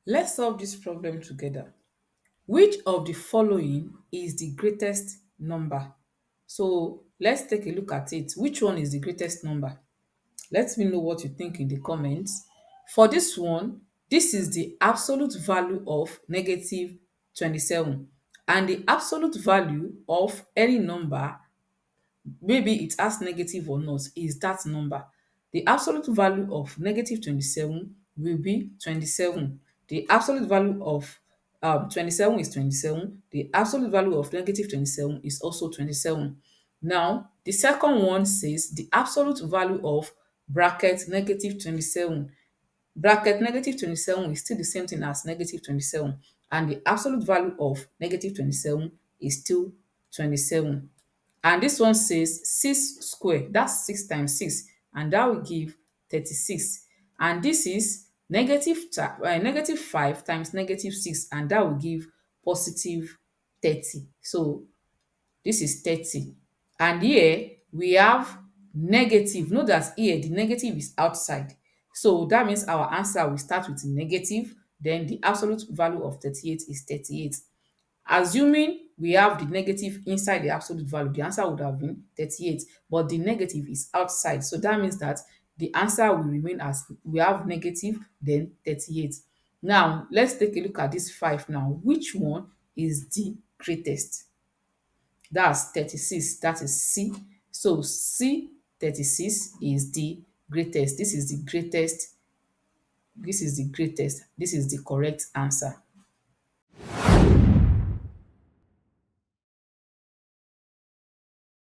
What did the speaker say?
Let's solve this problem together. Which of the following is the greatest number? So let's take a look at it. Which one is the greatest number? Let me know what you think in the comments. For this one, this is the absolute value of negative 27, and the absolute value of any number, maybe it has negative or not, is that number. The absolute value of negative 27 will be 27. The absolute value of 27 is 27. The absolute value of negative 27 is also 27. Now, the second one says the absolute value of bracket negative 27. Bracket negative 27 is still the same thing as negative 27, and the absolute value of negative 27 is still 27. And this one says 6 square, that's 6 times 6, and that will give 36. And this is negative 5 times negative 6, and that will give positive 30. So this is 30. And here we have negative. Note that here the negative is outside. So that means our answer will start with negative, then the absolute value of 38 is 38. Assuming we have the negative inside the absolute value, the answer would have been 38, but the negative is outside. So that means that the answer will remain as we have negative, then 38. Now, let's take a look at this 5 now. Which one is the greatest? That's 36. That is C. So C 36 is the greatest. This is the greatest. This is the greatest. This is the correct answer.